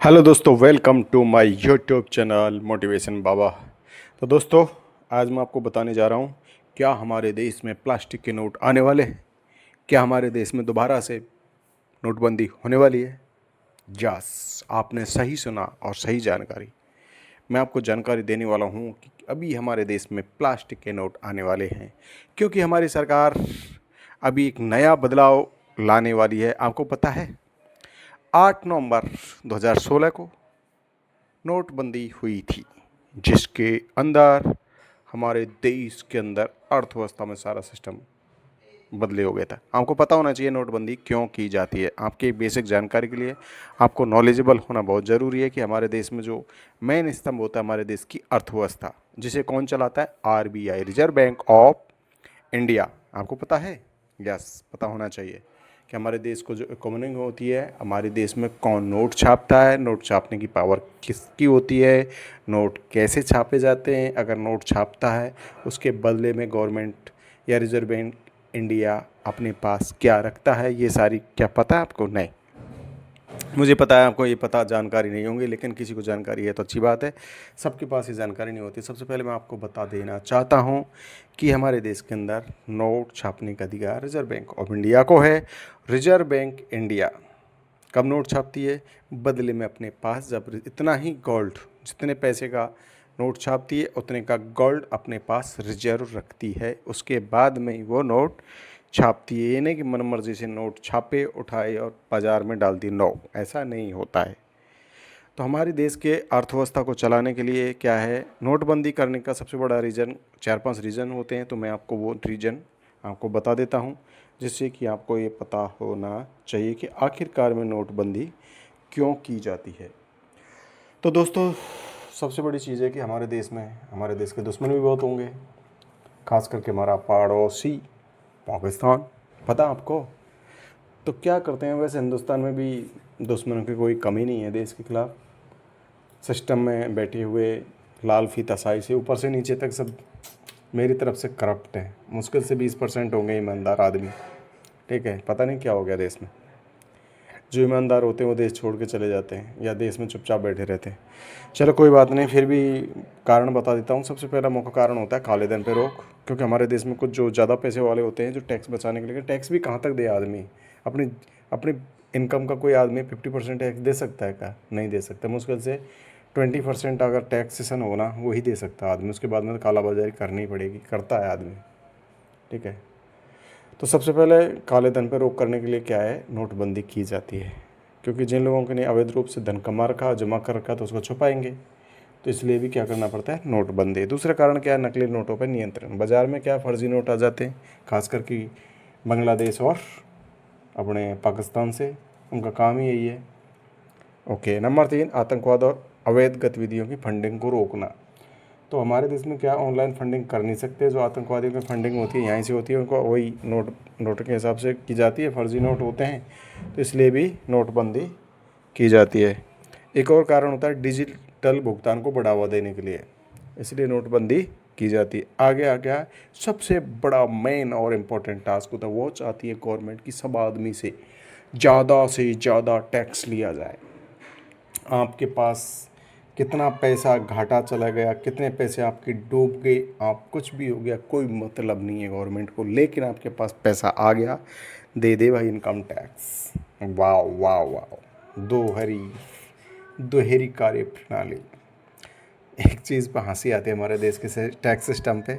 Hello दोस्तों, welcome to my YouTube channel motivation Baba. तो दोस्तों, आज मैं आपको बताने जा रहा हूँ क्या हमारे देश में प्लास्टिक के नोट आने वाले हैं। क्या हमारे देश में दोबारा से नोटबंदी होने वाली है। यस, आपने सही सुना और सही जानकारी। मैं आपको जानकारी देने वाला हूँ कि अभी हमारे देश में प्लास्टिक के नोट आने वाले हैं, क्योंकि हमारी सरकार अभी एक नया बदलाव लाने वाली है। आपको पता है, 8 नवंबर 2016 को नोटबंदी हुई थी, जिसके अंदर हमारे देश के अंदर अर्थव्यवस्था में सारा सिस्टम बदले हो गया था। आपको पता होना चाहिए नोटबंदी क्यों की जाती है। आपके बेसिक जानकारी के लिए आपको नॉलेजेबल होना बहुत ज़रूरी है कि हमारे देश में जो मेन स्तंभ होता है हमारे देश की अर्थव्यवस्था, जिसे कौन चलाता है, RBI, reserve bank of India. आपको पता है? यस, पता होना चाहिए कि हमारे देश को जो इकोनॉमी होती है, हमारे देश में कौन नोट छापता है, नोट छापने की पावर किसकी होती है, नोट कैसे छापे जाते हैं, अगर नोट छापता है उसके बदले में गवर्नमेंट या रिजर्व बैंक इंडिया अपने पास क्या रखता है। ये सारी क्या पता है आपको? नहीं, मुझे पता है आपको ये पता जानकारी नहीं होंगी, लेकिन किसी को जानकारी है तो अच्छी बात है। सबके पास ये जानकारी नहीं होती। सबसे पहले मैं आपको बता देना चाहता हूँ कि हमारे देश के अंदर नोट छापने का अधिकार रिजर्व बैंक ऑफ इंडिया को है। रिजर्व बैंक इंडिया कब नोट छापती है? बदले में अपने पास जब इतना ही गोल्ड, जितने पैसे का नोट छापती है उतने का गोल्ड अपने पास रिजर्व रखती है, उसके बाद में वो नोट छापती है। ये नहीं कि मन मर्जी से नोट छापे, उठाए और बाज़ार में डाल दी। नो, ऐसा नहीं होता है। तो हमारे देश के अर्थव्यवस्था को चलाने के लिए क्या है, नोटबंदी करने का सबसे बड़ा रीज़न, 4-5 रीज़न होते हैं। तो मैं आपको वो रीज़न आपको बता देता हूँ, जिससे कि आपको ये पता होना चाहिए कि आखिरकार में नोटबंदी क्यों की जाती है। तो दोस्तों, सबसे बड़ी चीज़ है कि हमारे देश में हमारे देश के दुश्मन भी बहुत होंगे, खास करके हमारा पड़ोसी पाकिस्तान। पता आपको? तो क्या करते हैं, वैसे हिंदुस्तान में भी दुश्मनों की कोई कमी नहीं है देश के खिलाफ। सिस्टम में बैठे हुए लाल फीताशाही से ऊपर से नीचे तक सब मेरी तरफ से करप्ट हैं। मुश्किल से 20% होंगे ईमानदार आदमी। ठीक है, पता नहीं क्या हो गया देश में। जो ईमानदार होते हैं वो देश छोड़ के चले जाते हैं या देश में चुपचाप बैठे रहते हैं। चलो कोई बात नहीं, फिर भी कारण बता देता हूँ। सबसे पहला मुख्य कारण होता है काले धन पे रोक। क्योंकि हमारे देश में कुछ जो ज़्यादा पैसे वाले होते हैं जो टैक्स बचाने के लिए, टैक्स भी कहाँ तक दे आदमी। अपनी अपनी इनकम का कोई आदमी 50% टैक्स दे सकता है क्या? नहीं दे सकता। मुश्किल से 20% अगर टैक्सेशन हो ना, वही दे सकता है आदमी। उसके बाद में तो कालाबाजारी करनी ही पड़ेगी, करता है आदमी। ठीक है, तो सबसे पहले काले धन पर रोक करने के लिए क्या है, नोटबंदी की जाती है। क्योंकि जिन लोगों ने अवैध रूप से धन कमा रखा, जमा कर रखा, तो उसको छुपाएंगे। तो इसलिए भी क्या करना पड़ता है, नोटबंदी। दूसरा कारण क्या है, नकली नोटों पर नियंत्रण। बाज़ार में क्या फर्जी नोट आ जाते हैं, खासकर कि बांग्लादेश और अपने पाकिस्तान से। उनका काम ही यही है। ओके, नंबर 3, आतंकवाद और अवैध गतिविधियों की फंडिंग को रोकना। तो हमारे देश में क्या ऑनलाइन फंडिंग कर नहीं सकते। जो आतंकवादियों की फंडिंग होती है यहीं से होती है, उनको वही नोट के हिसाब से की जाती है, फर्जी नोट होते हैं। तो इसलिए भी नोटबंदी की जाती है। एक और कारण होता है डिजिटल भुगतान को बढ़ावा देने के लिए, इसलिए नोटबंदी की जाती है। आगे आ गया सबसे बड़ा मेन और इम्पोर्टेंट टास्क होता है, वो चाहती है गवर्नमेंट की सब आदमी से ज़्यादा टैक्स लिया जाए। आपके पास कितना पैसा घाटा चला गया, कितने पैसे आपके डूब गए, आप कुछ भी हो गया, कोई मतलब नहीं है गवर्नमेंट को। लेकिन आपके पास पैसा आ गया, दे दे भाई इनकम टैक्स। वाह वाह वाह, दोहरी कार्य प्रणाली। एक चीज़ पर हंसी आती है हमारे देश के टैक्स सिस्टम पे।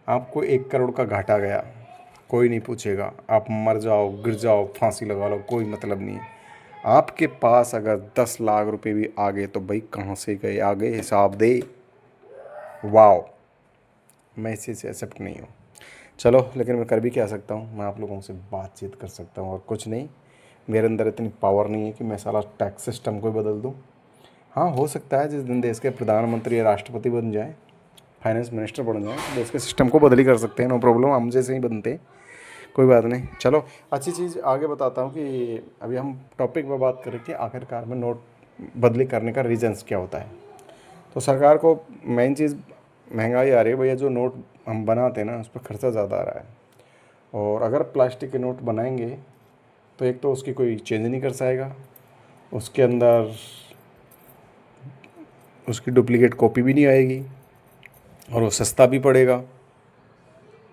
आपको 1 करोड़ का घाटा गया, कोई नहीं पूछेगा। आप मर जाओ, गिर जाओ, फांसी लगा लो, कोई मतलब नहीं है। आपके पास अगर 10 लाख रुपए भी आ गए तो भाई कहाँ से गए, आगे हिसाब दे। वाओ, मैं इसी से एक्सेप्ट नहीं हूँ। चलो, लेकिन मैं कर भी क्या सकता हूँ, मैं आप लोगों से बातचीत कर सकता हूँ और कुछ नहीं। मेरे अंदर इतनी पावर नहीं है कि मैं सारा टैक्स सिस्टम को बदल दूँ। हाँ, हो सकता है जिस दिन देश के प्रधानमंत्री या राष्ट्रपति बन जाए, फाइनेंस मिनिस्टर बन जाए, तो देश के सिस्टम को बदल ही कर सकते हैं। नो प्रॉब्लम, हम जैसे ही बनते हैं, कोई बात नहीं। चलो, अच्छी चीज़ आगे बताता हूँ कि अभी हम टॉपिक पर बात करें कि आखिरकार में नोट बदली करने का रीजंस क्या होता है। तो सरकार को मेन चीज़ महंगाई आ रही है भैया। जो नोट हम बनाते हैं ना, उस पर खर्चा ज़्यादा आ रहा है। और अगर प्लास्टिक के नोट बनाएंगे तो एक तो उसकी कोई चेंज नहीं कर पाएगा, उसके अंदर उसकी डुप्लीकेट कॉपी भी नहीं आएगी और वो सस्ता भी पड़ेगा।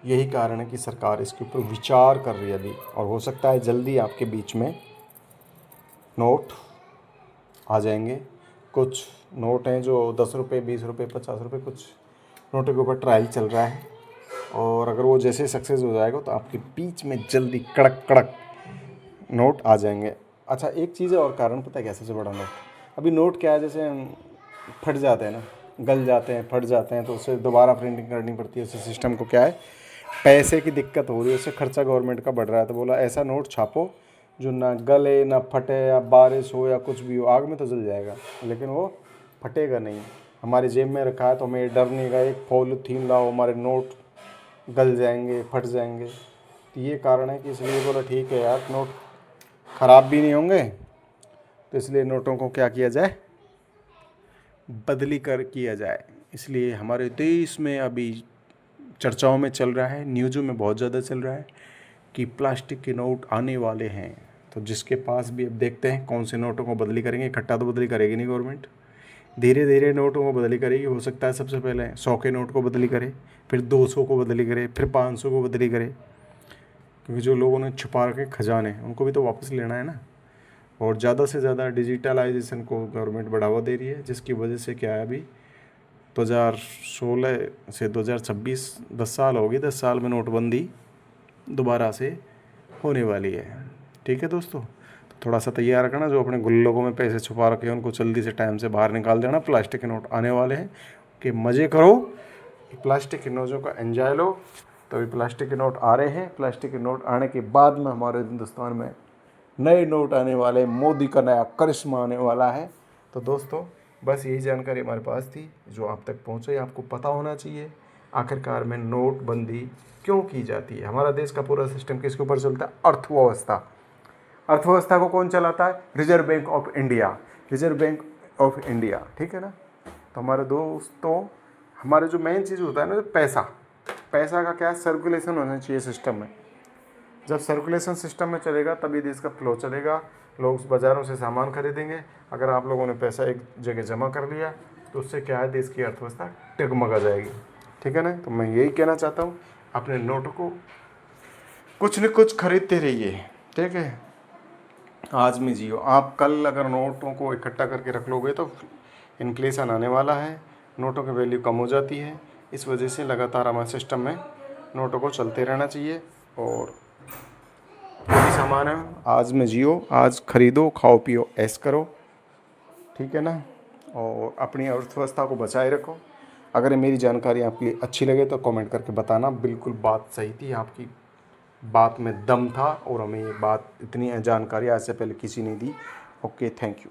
यही कारण है कि सरकार इसके ऊपर विचार कर रही है अभी, और हो सकता है जल्दी आपके बीच में नोट आ जाएंगे। कुछ नोट हैं जो 10 रुपये, 20 रुपये, 50 रुपये, कुछ नोटों के ऊपर ट्रायल चल रहा है, और अगर वो जैसे सक्सेस हो जाएगा तो आपके बीच में जल्दी कड़क कड़क नोट आ जाएंगे। अच्छा, एक चीज़ है और कारण, पता है क्या सबसे बड़ा? नोट अभी नोट क्या है, जैसे फट जाते हैं ना, गल जाते हैं, फट जाते हैं, तो उससे दोबारा प्रिंटिंग करनी पड़ती है। उससे सिस्टम को क्या है, पैसे की दिक्कत हो रही है, उससे खर्चा गवर्नमेंट का बढ़ रहा है। तो बोला ऐसा नोट छापो जो ना गले ना फटे, या बारिश हो या कुछ भी हो, आग में तो जल जाएगा लेकिन वो फटेगा नहीं। हमारी जेब में रखा है तो हमें डर नहीं का, एक पॉलीथीन लाओ, हमारे नोट गल जाएंगे, फट जाएंगे। तो ये कारण है कि इसलिए बोला ठीक है यार, नोट ख़राब भी नहीं होंगे, तो इसलिए नोटों को क्या किया जाए, बदली कर किया जाए। इसलिए हमारे देश में अभी चर्चाओं में चल रहा है, न्यूज़ों में बहुत ज़्यादा चल रहा है कि प्लास्टिक के नोट आने वाले हैं। तो जिसके पास भी, अब देखते हैं कौन से नोटों को बदली करेंगे। इकट्ठा तो बदली करेगी नहीं गवर्नमेंट, धीरे धीरे नोटों को बदली करेगी। हो सकता है सबसे पहले 100 के नोट को बदली करे, फिर 200 को बदली करे, फिर 500 को बदली करे, क्योंकि जो लोगों ने छुपा रखे खजाने उनको भी तो वापस लेना है ना। और ज़्यादा से ज़्यादा डिजिटलाइजेशन को गवर्नमेंट बढ़ावा दे रही है, जिसकी वजह से क्या है, अभी 2016 से 2026 10 साल हो गए, 10 साल में नोटबंदी दोबारा से होने वाली है। ठीक है दोस्तों, तो थोड़ा सा तैयार रखना, जो अपने गुल्लकों में पैसे छुपा रखे हैं उनको जल्दी से टाइम से बाहर निकाल देना। प्लास्टिक के नोट आने वाले हैं, कि मज़े करो, प्लास्टिक के नोटों का एंजॉय लो। तो अभी प्लास्टिक के नोट आ रहे हैं, प्लास्टिक के नोट आने के बाद में हमारे हिंदुस्तान में नए नोट आने वाले, मोदी का नया करिश्मा आने वाला है। तो दोस्तों बस यही जानकारी हमारे पास थी जो आप तक पहुँचे। आपको पता होना चाहिए आखिरकार में नोटबंदी क्यों की जाती है। हमारा देश का पूरा सिस्टम किसके ऊपर चलता है? अर्थव्यवस्था। अर्थव्यवस्था को कौन चलाता है? Reserve bank of India, reserve bank of India. ठीक है ना। तो हमारे दोस्तों, हमारे जो मेन चीज़ होता है ना, पैसा, पैसा का क्या है, सर्कुलेशन होना चाहिए सिस्टम में। जब सर्कुलेशन सिस्टम में चलेगा तभी देश का फ्लो चलेगा, लोग बाज़ारों से सामान खरीदेंगे। अगर आप लोगों ने पैसा एक जगह जमा कर लिया तो उससे क्या है, देश की अर्थव्यवस्था टिकमगा जाएगी। ठीक है ना। तो मैं यही कहना चाहता हूँ, अपने नोटों को कुछ न कुछ खरीदते रहिए। ठीक है, आज में जियो। आप कल अगर नोटों को इकट्ठा करके रख लोगे तो इन्फ्लेशन आने वाला है, नोटों की वैल्यू कम हो जाती है। इस वजह से लगातार हमारे सिस्टम में नोटों को चलते रहना चाहिए। और यही सामान है, आज में जियो, आज खरीदो, खाओ पियो, ऐश करो। ठीक है ना। और अपनी अर्थव्यवस्था को बचाए रखो। अगर मेरी जानकारी आपके लिए अच्छी लगे तो कमेंट करके बताना। बिल्कुल बात सही थी, आपकी बात में दम था, और हमें ये बात, इतनी जानकारी आज से पहले किसी ने दी। Okay, thank you.